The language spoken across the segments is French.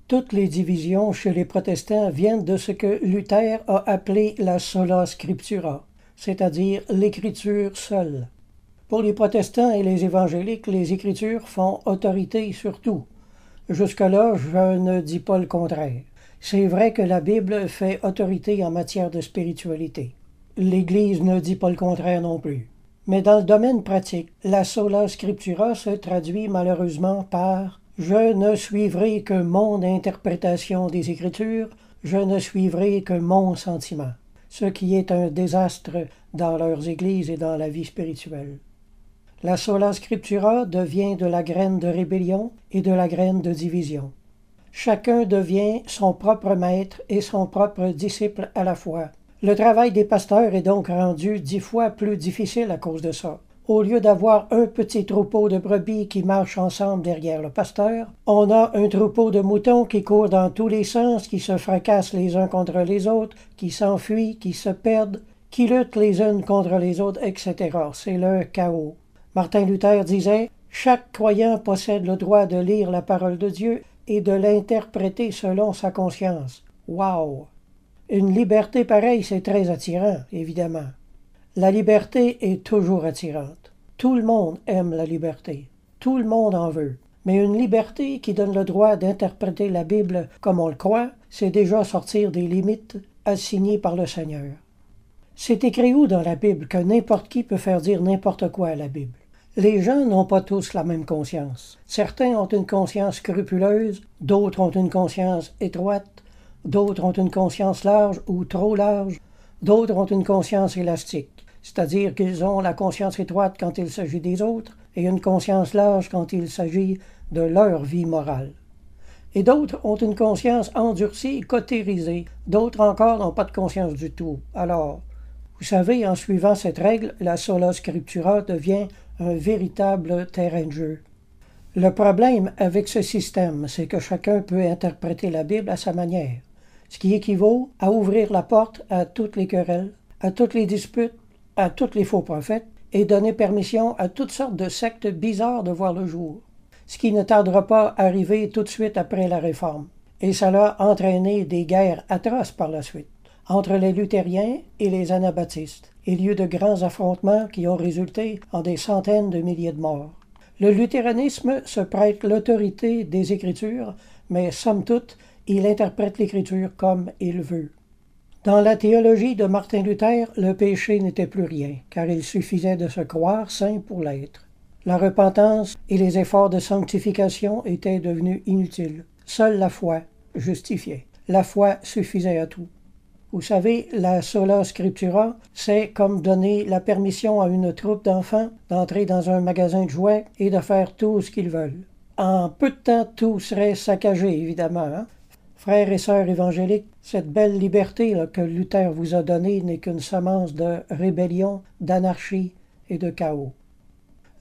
Toutes les divisions chez les protestants viennent de ce que Luther a appelé la sola scriptura, c'est-à-dire l'écriture seule. Pour les protestants et les évangéliques, les Écritures font autorité sur tout. Jusque-là, je ne dis pas le contraire. C'est vrai que la Bible fait autorité en matière de spiritualité. L'Église ne dit pas le contraire non plus. Mais dans le domaine pratique, la sola scriptura se traduit malheureusement par « Je ne suivrai que mon interprétation des Écritures, je ne suivrai que mon sentiment », ce qui est un désastre dans leurs églises et dans la vie spirituelle. La sola scriptura devient de la graine de rébellion et de la graine de division. Chacun devient son propre maître et son propre disciple à la fois. Le travail des pasteurs est donc rendu 10 fois plus difficile à cause de ça. Au lieu d'avoir un petit troupeau de brebis qui marchent ensemble derrière le pasteur, on a un troupeau de moutons qui courent dans tous les sens, qui se fracassent les uns contre les autres, qui s'enfuient, qui se perdent, qui luttent les unes contre les autres, etc. C'est le chaos. Martin Luther disait « Chaque croyant possède le droit de lire la parole de Dieu et de l'interpréter selon sa conscience. » Wow! Une liberté pareille, c'est très attirant, évidemment. La liberté est toujours attirante. Tout le monde aime la liberté. Tout le monde en veut. Mais une liberté qui donne le droit d'interpréter la Bible comme on le croit, c'est déjà sortir des limites assignées par le Seigneur. C'est écrit où dans la Bible que n'importe qui peut faire dire n'importe quoi à la Bible? Les gens n'ont pas tous la même conscience. Certains ont une conscience scrupuleuse, d'autres ont une conscience étroite, d'autres ont une conscience large ou trop large, d'autres ont une conscience élastique, c'est-à-dire qu'ils ont la conscience étroite quand il s'agit des autres et une conscience large quand il s'agit de leur vie morale. Et d'autres ont une conscience endurcie, cautérisée, d'autres encore n'ont pas de conscience du tout. Alors, vous savez, en suivant cette règle, la sola scriptura devient un véritable terrain de jeu. Le problème avec ce système, c'est que chacun peut interpréter la Bible à sa manière, ce qui équivaut à ouvrir la porte à toutes les querelles, à toutes les disputes, à tous les faux prophètes, et donner permission à toutes sortes de sectes bizarres de voir le jour, ce qui ne tardera pas à arriver tout de suite après la Réforme. Et cela a entraîné des guerres atroces par la suite, entre les luthériens et les anabaptistes, et lieu de grands affrontements qui ont résulté en des centaines de milliers de morts. Le luthéranisme se prête l'autorité des Écritures, mais somme toute, il interprète l'Écriture comme il veut. Dans la théologie de Martin Luther, le péché n'était plus rien, car il suffisait de se croire saint pour l'être. La repentance et les efforts de sanctification étaient devenus inutiles. Seule la foi justifiait. La foi suffisait à tout. Vous savez, la sola scriptura, c'est comme donner la permission à une troupe d'enfants d'entrer dans un magasin de jouets et de faire tout ce qu'ils veulent. En peu de temps, tout serait saccagé, évidemment. Frères et sœurs évangéliques, cette belle liberté que Luther vous a donnée n'est qu'une semence de rébellion, d'anarchie et de chaos.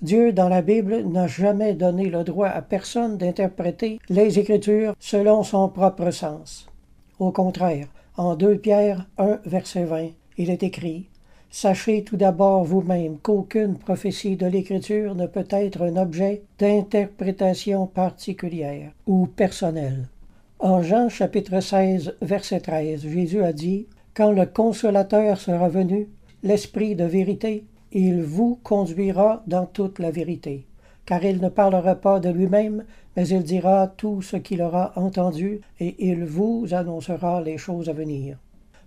Dieu, dans la Bible, n'a jamais donné le droit à personne d'interpréter les Écritures selon son propre sens. Au contraire, en 2 Pierre 1, verset 20, il est écrit « Sachez tout d'abord vous-même qu'aucune prophétie de l'Écriture ne peut être un objet d'interprétation particulière ou personnelle. » En Jean chapitre 16, verset 13, Jésus a dit « Quand le Consolateur sera venu, l'Esprit de vérité, il vous conduira dans toute la vérité. Car il ne parlera pas de lui-même, mais il dira tout ce qu'il aura entendu, et il vous annoncera les choses à venir. »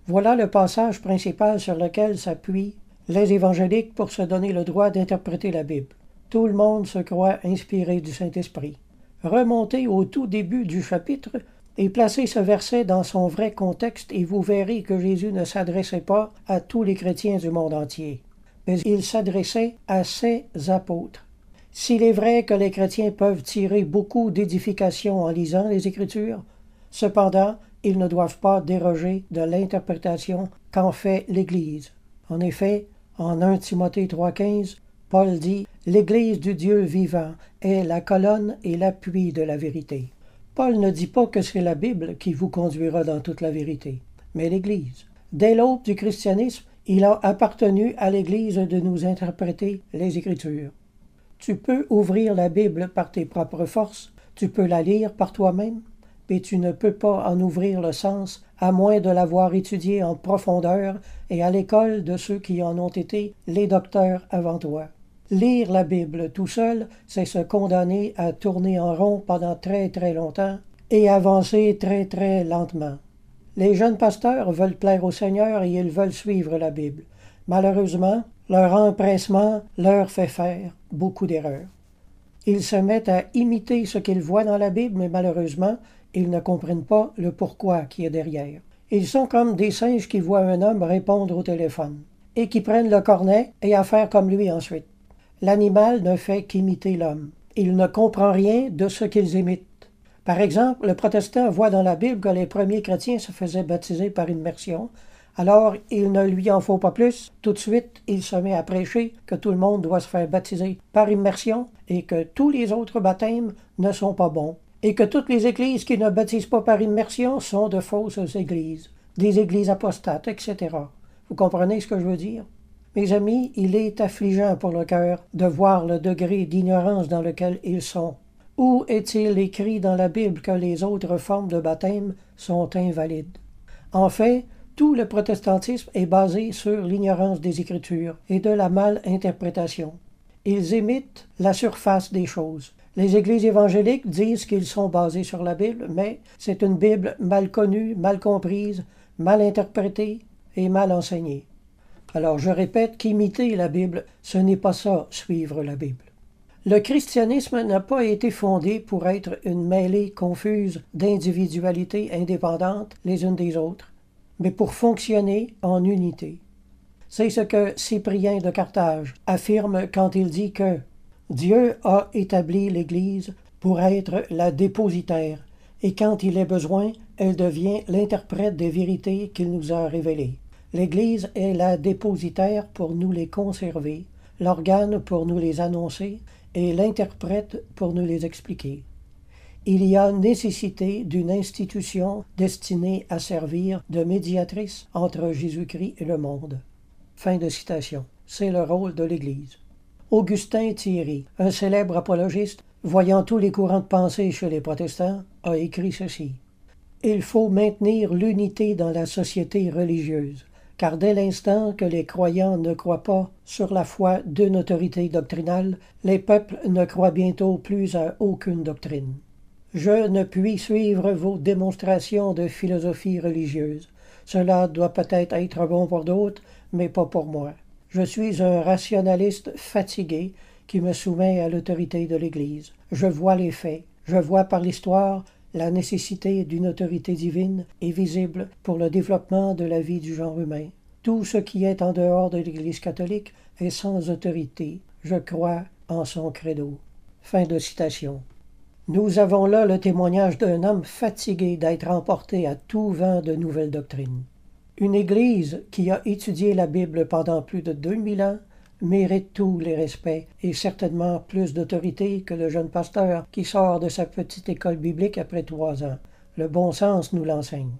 Voilà le passage principal sur lequel s'appuient les évangéliques pour se donner le droit d'interpréter la Bible. Tout le monde se croit inspiré du Saint-Esprit. Remontez au tout début du chapitre et placez ce verset dans son vrai contexte et vous verrez que Jésus ne s'adressait pas à tous les chrétiens du monde entier, mais il s'adressait à ses apôtres. S'il est vrai que les chrétiens peuvent tirer beaucoup d'édification en lisant les Écritures, cependant, ils ne doivent pas déroger de l'interprétation qu'en fait l'Église. En effet, en 1 Timothée 3,15, Paul dit « L'Église du Dieu vivant est la colonne et l'appui de la vérité. » Paul ne dit pas que c'est la Bible qui vous conduira dans toute la vérité, mais l'Église. Dès l'aube du christianisme, il a appartenu à l'Église de nous interpréter les Écritures. Tu peux ouvrir la Bible par tes propres forces, tu peux la lire par toi-même, et tu ne peux pas en ouvrir le sens à moins de l'avoir étudié en profondeur et à l'école de ceux qui en ont été les docteurs avant toi. Lire la Bible tout seul, c'est se condamner à tourner en rond pendant très très longtemps et avancer très très lentement. Les jeunes pasteurs veulent plaire au Seigneur et ils veulent suivre la Bible. Malheureusement, leur empressement leur fait faire beaucoup d'erreurs. Ils se mettent à imiter ce qu'ils voient dans la Bible, mais malheureusement, ils ne comprennent pas le pourquoi qui est derrière. Ils sont comme des singes qui voient un homme répondre au téléphone et qui prennent le cornet et à faire comme lui ensuite. L'animal ne fait qu'imiter l'homme. Il ne comprend rien de ce qu'ils imitent. Par exemple, le protestant voit dans la Bible que les premiers chrétiens se faisaient baptiser par immersion. Alors, il ne lui en faut pas plus. Tout de suite, il se met à prêcher que tout le monde doit se faire baptiser par immersion et que tous les autres baptêmes ne sont pas bons. Et que toutes les églises qui ne baptisent pas par immersion sont de fausses églises, des églises apostates, etc. Vous comprenez ce que je veux dire? Mes amis, il est affligeant pour le cœur de voir le degré d'ignorance dans lequel ils sont. Où est-il écrit dans la Bible que les autres formes de baptême sont invalides? En fait, tout le protestantisme est basé sur l'ignorance des Écritures et de la mal-interprétation. Ils imitent la surface des choses. Les églises évangéliques disent qu'ils sont basés sur la Bible, mais c'est une Bible mal connue, mal comprise, mal interprétée et mal enseignée. Alors je répète qu'imiter la Bible, ce n'est pas ça, suivre la Bible. Le christianisme n'a pas été fondé pour être une mêlée confuse d'individualités indépendantes les unes des autres, mais pour fonctionner en unité. C'est ce que Cyprien de Carthage affirme quand il dit que Dieu a établi l'Église pour être la dépositaire, et quand il est besoin, elle devient l'interprète des vérités qu'il nous a révélées. L'Église est la dépositaire pour nous les conserver, l'organe pour nous les annoncer, et l'interprète pour nous les expliquer. Il y a nécessité d'une institution destinée à servir de médiatrice entre Jésus-Christ et le monde. Fin de citation. C'est le rôle de l'Église. Augustin Thierry, un célèbre apologiste, voyant tous les courants de pensée chez les protestants, a écrit ceci. « Il faut maintenir l'unité dans la société religieuse, car dès l'instant que les croyants ne croient pas sur la foi d'une autorité doctrinale, les peuples ne croient bientôt plus à aucune doctrine. Je ne puis suivre vos démonstrations de philosophie religieuse. Cela doit peut-être être bon pour d'autres, mais pas pour moi. Je suis un rationaliste fatigué qui me soumet à l'autorité de l'Église. Je vois les faits. Je vois par l'histoire la nécessité d'une autorité divine est visible pour le développement de la vie du genre humain. Tout ce qui est en dehors de l'Église catholique est sans autorité. Je crois en son credo. » Fin de citation. Nous avons là le témoignage d'un homme fatigué d'être emporté à tout vent de nouvelles doctrines. Une Église qui a étudié la Bible pendant plus de 2000 ans mérite tous les respects et certainement plus d'autorité que le jeune pasteur qui sort de sa petite école biblique après 3 ans. Le bon sens nous l'enseigne.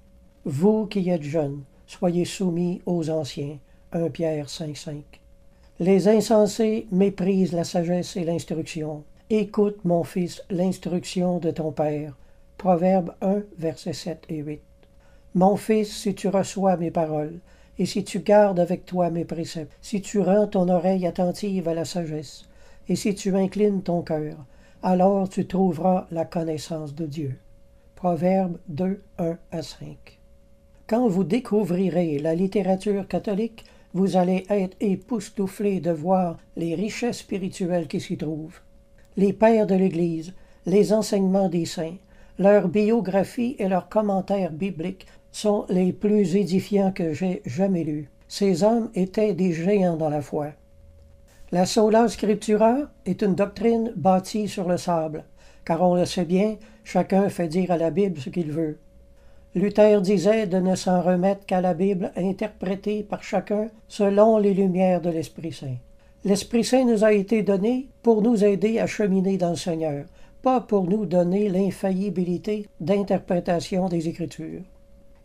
Vous qui êtes jeunes, soyez soumis aux anciens. 1 Pierre 5,5. Les insensés méprisent la sagesse et l'instruction. Écoute, mon fils, l'instruction de ton père. Proverbe 1, versets 7 et 8. Mon fils, si tu reçois mes paroles, et si tu gardes avec toi mes préceptes, si tu rends ton oreille attentive à la sagesse, et si tu inclines ton cœur, alors tu trouveras la connaissance de Dieu. Proverbe 2, 1 à 5. Quand vous découvrirez la littérature catholique, vous allez être époustouflé de voir les richesses spirituelles qui s'y trouvent. Les pères de l'Église, les enseignements des saints, leurs biographies et leurs commentaires bibliques sont les plus édifiants que j'ai jamais lus. Ces hommes étaient des géants dans la foi. La sola scriptura est une doctrine bâtie sur le sable, car on le sait bien, chacun fait dire à la Bible ce qu'il veut. Luther disait de ne s'en remettre qu'à la Bible interprétée par chacun selon les lumières de l'Esprit Saint. L'Esprit Saint nous a été donné pour nous aider à cheminer dans le Seigneur, pas pour nous donner l'infaillibilité d'interprétation des Écritures.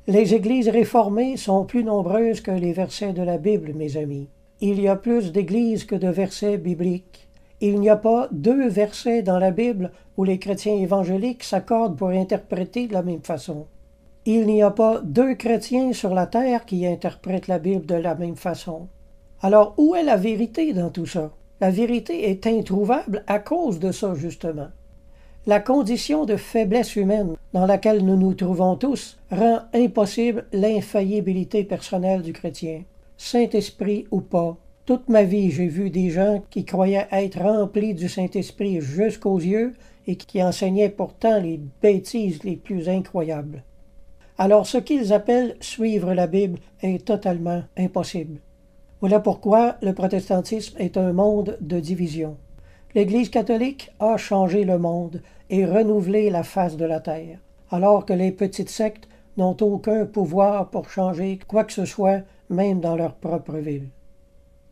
Les églises réformées sont plus nombreuses que les versets de la Bible, mes amis. Il y a plus d'églises que de versets bibliques. Il n'y a pas deux versets dans la Bible où les chrétiens évangéliques s'accordent pour interpréter de la même façon. Il n'y a pas deux chrétiens sur la terre qui interprètent la Bible de la même façon. Alors, où est la vérité dans tout ça? La vérité est introuvable à cause de ça, justement. La condition de faiblesse humaine dans laquelle nous nous trouvons tous rend impossible l'infaillibilité personnelle du chrétien. Saint-Esprit ou pas, toute ma vie, j'ai vu des gens qui croyaient être remplis du Saint-Esprit jusqu'aux yeux et qui enseignaient pourtant les bêtises les plus incroyables. Alors ce qu'ils appellent suivre la Bible est totalement impossible. Voilà pourquoi le protestantisme est un monde de division. L'Église catholique a changé le monde et renouvelé la face de la terre, alors que les petites sectes n'ont aucun pouvoir pour changer quoi que ce soit, même dans leur propre ville.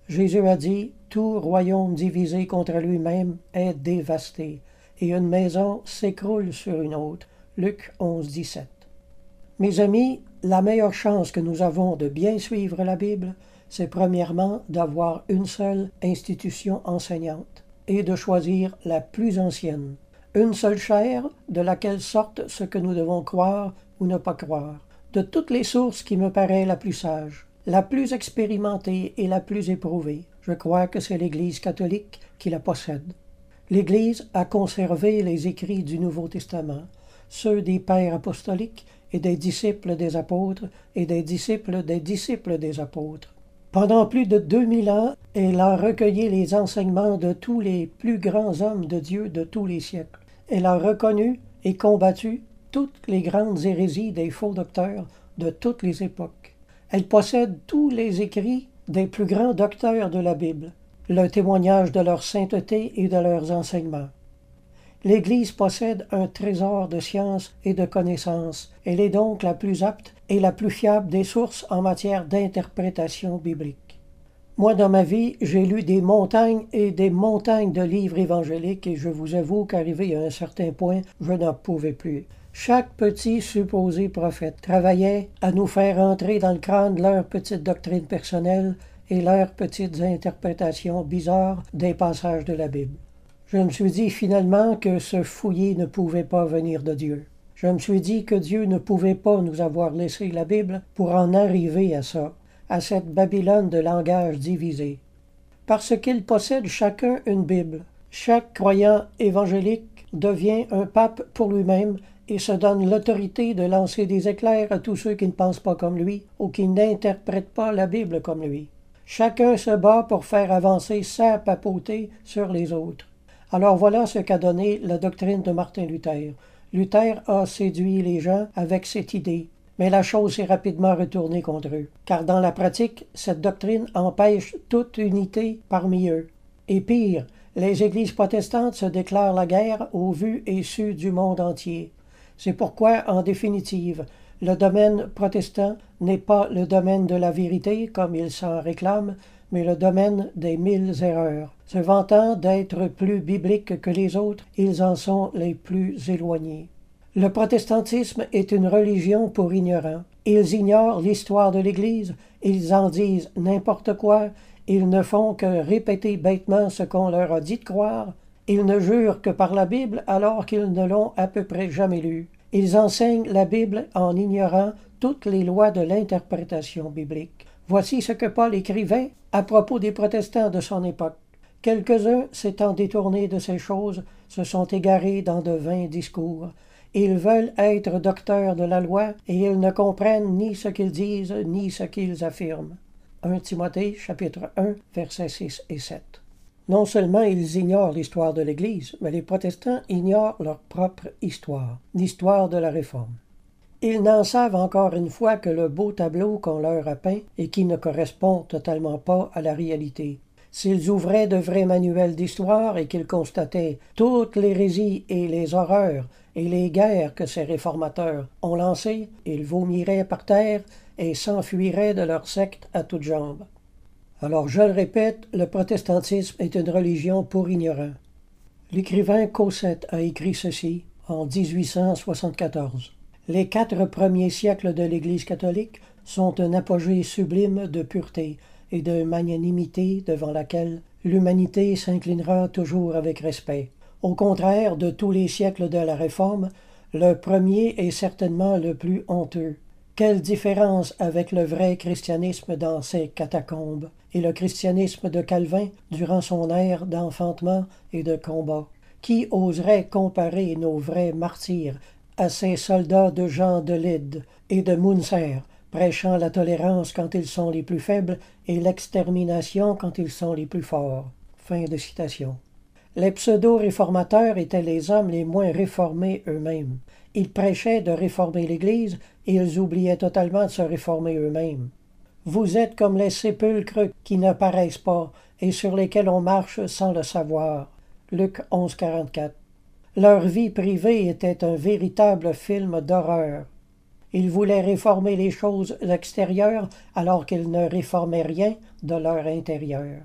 Jésus a dit « Tout royaume divisé contre lui-même est dévasté, et une maison s'écroule sur une autre. » Luc 11, 17. Mes amis, la meilleure chance que nous avons de bien suivre la Bible, c'est premièrement d'avoir une seule institution enseignante et de choisir la plus ancienne. Une seule chaire de laquelle sortent ce que nous devons croire ou ne pas croire. De toutes les sources qui me paraît la plus sage, la plus expérimentée et la plus éprouvée, je crois que c'est l'Église catholique qui la possède. L'Église a conservé les écrits du Nouveau Testament, ceux des pères apostoliques et des disciples des apôtres et des disciples des apôtres. Pendant plus de 2000 ans, elle a recueilli les enseignements de tous les plus grands hommes de Dieu de tous les siècles. Elle a reconnu et combattu toutes les grandes hérésies des faux docteurs de toutes les époques. Elle possède tous les écrits des plus grands docteurs de la Bible, le témoignage de leur sainteté et de leurs enseignements. L'Église possède un trésor de science et de connaissances. Elle est donc la plus apte et la plus fiable des sources en matière d'interprétation biblique. Moi, dans ma vie, j'ai lu des montagnes et des montagnes de livres évangéliques et je vous avoue qu'arrivé à un certain point, je n'en pouvais plus. Chaque petit supposé prophète travaillait à nous faire entrer dans le crâne leur petite doctrine personnelle et leurs petites interprétations bizarres des passages de la Bible. Je me suis dit finalement que ce fouillis ne pouvait pas venir de Dieu. Je me suis dit que Dieu ne pouvait pas nous avoir laissé la Bible pour en arriver à ça, à cette Babylone de langage divisé. Parce qu'ils possèdent chacun une Bible. Chaque croyant évangélique devient un pape pour lui-même et se donne l'autorité de lancer des éclairs à tous ceux qui ne pensent pas comme lui ou qui n'interprètent pas la Bible comme lui. Chacun se bat pour faire avancer sa papauté sur les autres. Alors voilà ce qu'a donné la doctrine de Martin Luther. Luther a séduit les gens avec cette idée, mais la chose s'est rapidement retournée contre eux, car dans la pratique, cette doctrine empêche toute unité parmi eux. Et pire, les églises protestantes se déclarent la guerre au vu et su du monde entier. C'est pourquoi, en définitive, le domaine protestant n'est pas le domaine de la vérité, comme il s'en réclame, mais le domaine des 1000 erreurs. Se vantant d'être plus bibliques que les autres, ils en sont les plus éloignés. Le protestantisme est une religion pour ignorants. Ils ignorent l'histoire de l'Église, ils en disent n'importe quoi, ils ne font que répéter bêtement ce qu'on leur a dit de croire, ils ne jurent que par la Bible alors qu'ils ne l'ont à peu près jamais lue. Ils enseignent la Bible en ignorant toutes les lois de l'interprétation biblique. Voici ce que Paul écrivait à propos des protestants de son époque. Quelques-uns, s'étant détournés de ces choses, se sont égarés dans de vains discours. Ils veulent être docteurs de la loi, et ils ne comprennent ni ce qu'ils disent, ni ce qu'ils affirment. 1 Timothée, chapitre 1, versets 6 et 7. Non seulement ils ignorent l'histoire de l'Église, mais les protestants ignorent leur propre histoire, l'histoire de la Réforme. Ils n'en savent encore une fois que le beau tableau qu'on leur a peint et qui ne correspond totalement pas à la réalité. S'ils ouvraient de vrais manuels d'histoire et qu'ils constataient toutes l'hérésie et les horreurs et les guerres que ces réformateurs ont lancées, ils vomiraient par terre et s'enfuiraient de leur secte à toutes jambes. Alors je le répète, le protestantisme est une religion pour ignorants. L'écrivain Cossette a écrit ceci en 1874. Les 4 premiers siècles de l'Église catholique sont un apogée sublime de pureté et de magnanimité devant laquelle L'humanité s'inclinera toujours avec respect. Au contraire de tous les siècles de la Réforme, le premier est certainement le plus honteux. Quelle différence avec le vrai christianisme dans ses catacombes et le christianisme de Calvin durant son ère d'enfantement et de combat. Qui oserait comparer nos vrais martyrs à ces soldats de Jean de Lyd et de Munzer, prêchant la tolérance quand ils sont les plus faibles et l'extermination quand ils sont les plus forts. » Fin de citation. Les pseudo-réformateurs étaient les hommes les moins réformés eux-mêmes. Ils prêchaient de réformer l'Église et ils oubliaient totalement de se réformer eux-mêmes. Vous êtes comme les sépulcres qui ne paraissent pas et sur lesquels on marche sans le savoir. Luc 11, 44. Leur vie privée était un véritable film d'horreur. Ils voulaient réformer les choses extérieures alors qu'ils ne réformaient rien de leur intérieur.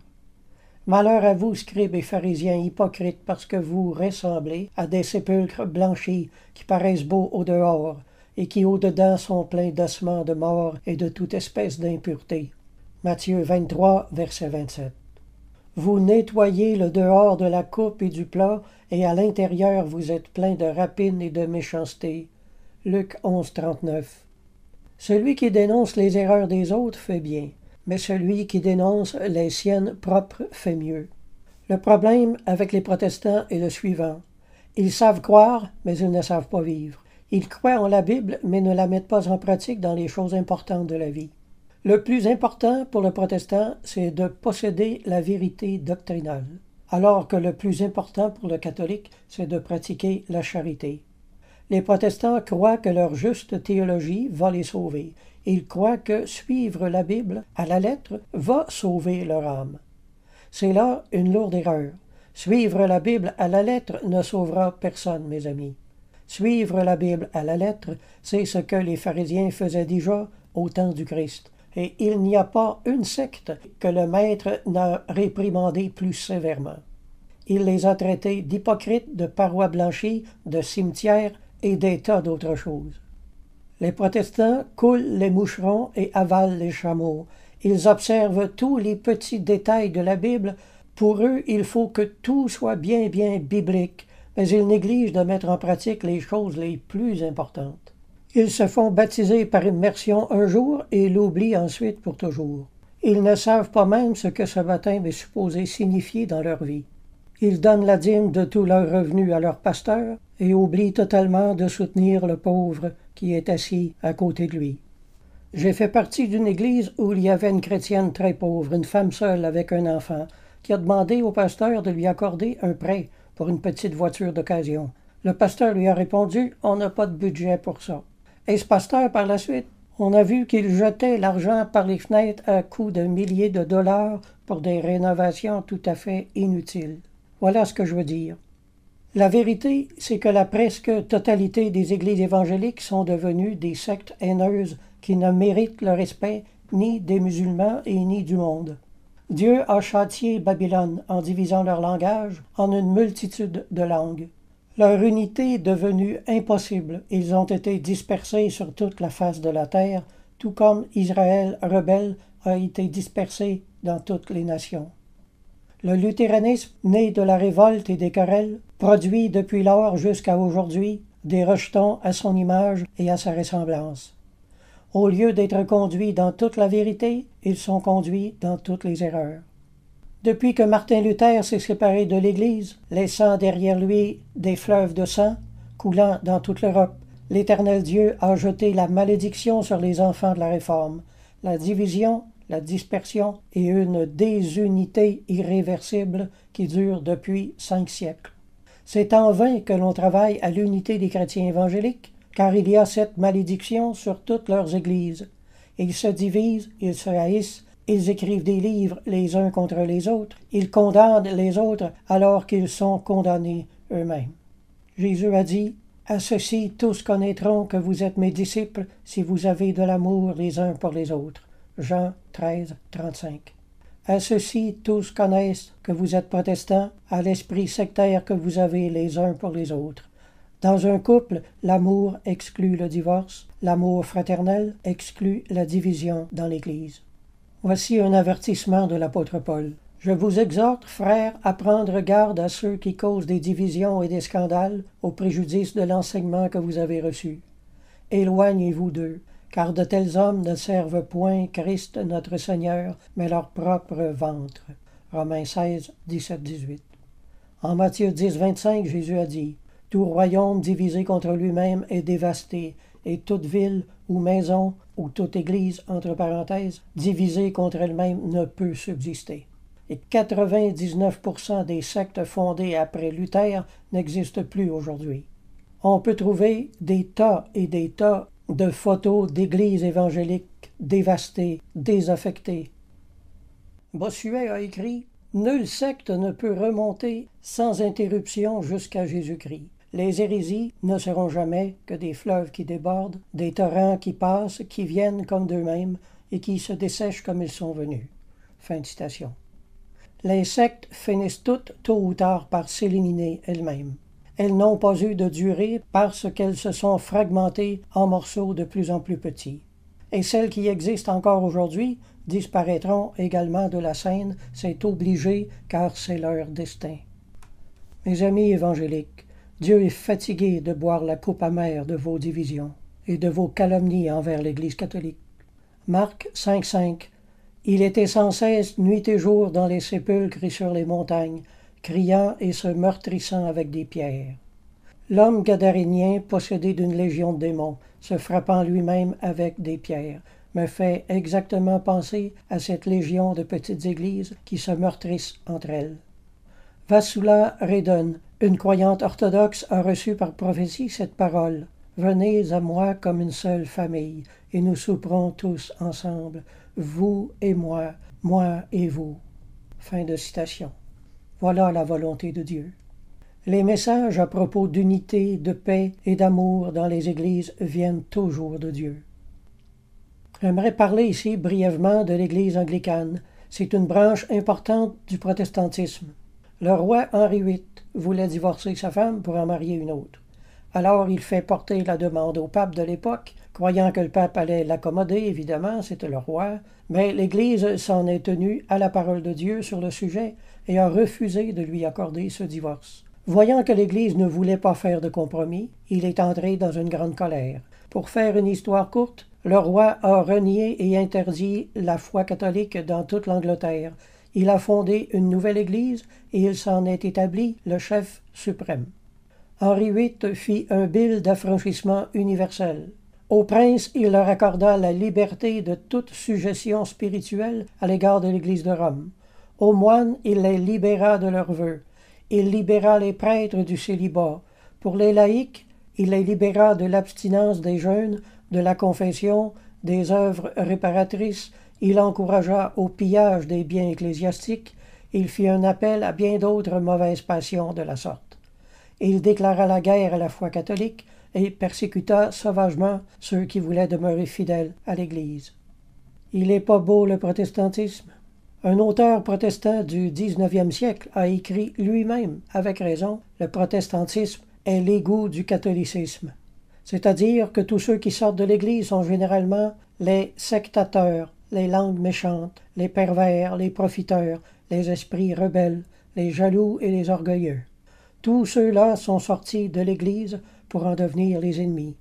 Malheur à vous, scribes et pharisiens hypocrites, parce que vous ressemblez à des sépulcres blanchis qui paraissent beaux au dehors et qui au dedans sont pleins d'ossements de mort et de toute espèce d'impureté. Matthieu 23, verset 27. Vous nettoyez le dehors de la coupe et du plat, et à l'intérieur vous êtes plein de rapine et de méchanceté. Luc 11, 39. Celui qui dénonce les erreurs des autres fait bien, mais celui qui dénonce les siennes propres fait mieux. Le problème avec les protestants est le suivant. Ils savent croire, mais ils ne savent pas vivre. Ils croient en la Bible, mais ne la mettent pas en pratique dans les choses importantes de la vie. Le plus important pour le protestant, c'est de posséder la vérité doctrinale, alors que le plus important pour le catholique, c'est de pratiquer la charité. Les protestants croient que leur juste théologie va les sauver. Ils croient que suivre la Bible à la lettre va sauver leur âme. C'est là une lourde erreur. Suivre la Bible à la lettre ne sauvera personne, mes amis. Suivre la Bible à la lettre, c'est ce que les pharisiens faisaient déjà au temps du Christ. Et il n'y a pas une secte que le Maître n'a réprimandé plus sévèrement. Il les a traités d'hypocrites, de parois blanchies, de cimetières et des tas d'autres choses. Les protestants coulent les moucherons et avalent les chameaux. Ils observent tous les petits détails de la Bible. Pour eux, il faut que tout soit bien biblique, mais ils négligent de mettre en pratique les choses les plus importantes. Ils se font baptiser par immersion un jour et l'oublient ensuite pour toujours. Ils ne savent pas même ce que ce baptême est supposé signifier dans leur vie. Ils donnent la dîme de tout leur revenu à leur pasteur et oublient totalement de soutenir le pauvre qui est assis à côté de lui. J'ai fait partie d'une église où il y avait une chrétienne très pauvre, une femme seule avec un enfant, qui a demandé au pasteur de lui accorder un prêt pour une petite voiture d'occasion. Le pasteur lui a répondu « On n'a pas de budget pour ça ». Et ce pasteur, par la suite, on a vu qu'il jetait l'argent par les fenêtres à coups de milliers de dollars pour des rénovations tout à fait inutiles. Voilà ce que je veux dire. La vérité, c'est que la presque totalité des églises évangéliques sont devenues des sectes haineuses qui ne méritent le respect ni des musulmans et ni du monde. Dieu a châtié Babylone en divisant leur langage en une multitude de langues. Leur unité est devenue impossible. Ils ont été dispersés sur toute la face de la terre, tout comme Israël rebelle a été dispersé dans toutes les nations. Le luthéranisme, né de la révolte et des querelles, produit depuis lors jusqu'à aujourd'hui des rejetons à son image et à sa ressemblance. Au lieu d'être conduits dans toute la vérité, ils sont conduits dans toutes les erreurs. Depuis que Martin Luther s'est séparé de l'Église, laissant derrière lui des fleuves de sang coulant dans toute l'Europe, l'Éternel Dieu a jeté la malédiction sur les enfants de la Réforme, la division, la dispersion et une désunité irréversible qui dure depuis 5 siècles. C'est en vain que l'on travaille à l'unité des chrétiens évangéliques, car il y a cette malédiction sur toutes leurs églises. Ils se divisent, ils se haïssent, ils écrivent des livres les uns contre les autres, ils condamnent les autres alors qu'ils sont condamnés eux-mêmes. Jésus a dit « À ceci tous connaîtront que vous êtes mes disciples si vous avez de l'amour les uns pour les autres. » Jean 13, 35. À ceci tous connaissent que vous êtes protestants, à l'esprit sectaire que vous avez les uns pour les autres. Dans un couple, l'amour exclut le divorce, l'amour fraternel exclut la division dans l'Église. Voici un avertissement de l'apôtre Paul. Je vous exhorte, frères, à prendre garde à ceux qui causent des divisions et des scandales au préjudice de l'enseignement que vous avez reçu. Éloignez-vous d'eux, car de tels hommes ne servent point Christ notre Seigneur, mais leur propre ventre. Romains 16, 17-18. En Matthieu 10, 25, Jésus a dit « Tout royaume divisé contre lui-même est dévasté, et toute ville ou maison ou toute église, entre parenthèses, divisée contre elle-même ne peut subsister. » Et 99% des sectes fondées après Luther n'existent plus aujourd'hui. On peut trouver des tas et des tas de photos d'églises évangéliques dévastées, désaffectées. Bossuet a écrit « Nulle secte ne peut remonter sans interruption jusqu'à Jésus-Christ. Les hérésies ne seront jamais que des fleuves qui débordent, des torrents qui passent, qui viennent comme d'eux-mêmes et qui se dessèchent comme ils sont venus. » Fin de citation. Les sectes finissent toutes, tôt ou tard, par s'éliminer elles-mêmes. Elles n'ont pas eu de durée parce qu'elles se sont fragmentées en morceaux de plus en plus petits. Et celles qui existent encore aujourd'hui disparaîtront également de la scène, c'est obligé car c'est leur destin. Mes amis évangéliques, Dieu est fatigué de boire la coupe amère de vos divisions et de vos calomnies envers l'Église catholique. Marc 5,5 Il était sans cesse, nuit et jour, dans les sépulcres et sur les montagnes, criant et se meurtrissant avec des pierres. L'homme gadarénien, possédé d'une légion de démons, se frappant lui-même avec des pierres, me fait exactement penser à cette légion de petites églises qui se meurtrissent entre elles. Vassula Redon, une croyante orthodoxe, a reçu par prophétie cette parole. « Venez à moi comme une seule famille, et nous souperons tous ensemble, vous et moi et vous. » Fin de citation. Voilà la volonté de Dieu. Les messages à propos d'unité, de paix et d'amour dans les églises viennent toujours de Dieu. J'aimerais parler ici brièvement de l'Église anglicane. C'est une branche importante du protestantisme. Le roi Henri VIII voulait divorcer sa femme pour en marier une autre. Alors il fait porter la demande au pape de l'époque, croyant que le pape allait l'accommoder, évidemment, c'était le roi, mais l'Église s'en est tenue à la parole de Dieu sur le sujet et a refusé de lui accorder ce divorce. Voyant que l'Église ne voulait pas faire de compromis, il est entré dans une grande colère. Pour faire une histoire courte, le roi a renié et interdit la foi catholique dans toute l'Angleterre. Il a fondé une nouvelle Église et il s'en est établi le chef suprême. Henri VIII fit un bill d'affranchissement universel. Aux princes, il leur accorda la liberté de toute sujétion spirituelle à l'égard de l'Église de Rome. Aux moines, il les libéra de leurs vœux. Il libéra les prêtres du célibat. Pour les laïcs, il les libéra de l'abstinence des jeûnes, de la confession, des œuvres réparatrices. Il encouragea au pillage des biens ecclésiastiques. Il fit un appel à bien d'autres mauvaises passions de la sorte. Il déclara la guerre à la foi catholique et persécuta sauvagement ceux qui voulaient demeurer fidèles à l'Église. Il n'est pas beau le protestantisme? Un auteur protestant du 19e siècle a écrit lui-même, avec raison, le protestantisme est l'égout du catholicisme. C'est-à-dire que tous ceux qui sortent de l'Église sont généralement les sectateurs, les langues méchantes, les pervers, les profiteurs, les esprits rebelles, les jaloux et les orgueilleux. Tous ceux-là sont sortis de l'Église pour en devenir les ennemis.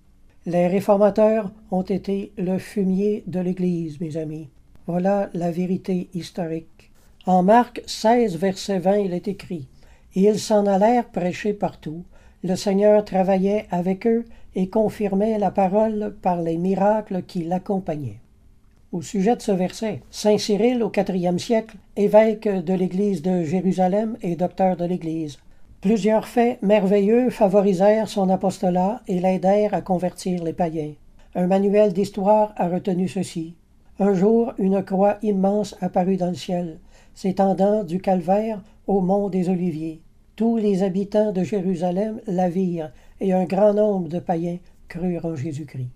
Les réformateurs ont été le fumier de l'Église, mes amis. Voilà la vérité historique. En Marc 16, verset 20, il est écrit « Et ils s'en allèrent prêcher partout. Le Seigneur travaillait avec eux et confirmait la parole par les miracles qui l'accompagnaient. » Au sujet de ce verset, saint Cyril, au IVe siècle, évêque de l'Église de Jérusalem et docteur de l'Église. Plusieurs faits merveilleux favorisèrent son apostolat et l'aidèrent à convertir les païens. Un manuel d'histoire a retenu ceci. Un jour, une croix immense apparut dans le ciel, s'étendant du calvaire au mont des Oliviers. Tous les habitants de Jérusalem la virent, et un grand nombre de païens crurent en Jésus-Christ.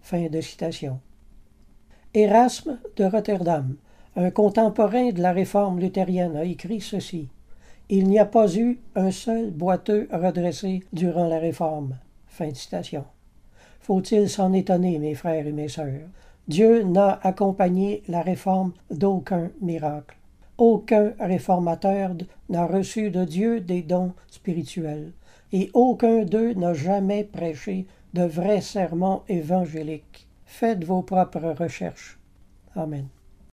Fin de citation. Érasme de Rotterdam, un contemporain de la réforme luthérienne, a écrit ceci. Il n'y a pas eu un seul boiteux redressé durant la réforme. Fin de citation. Faut-il s'en étonner, mes frères et mes sœurs? Dieu n'a accompagné la réforme d'aucun miracle. aucun réformateur n'a reçu de Dieu des dons spirituels, et aucun d'eux n'a jamais prêché de vrais sermons évangéliques. Faites vos propres recherches. Amen.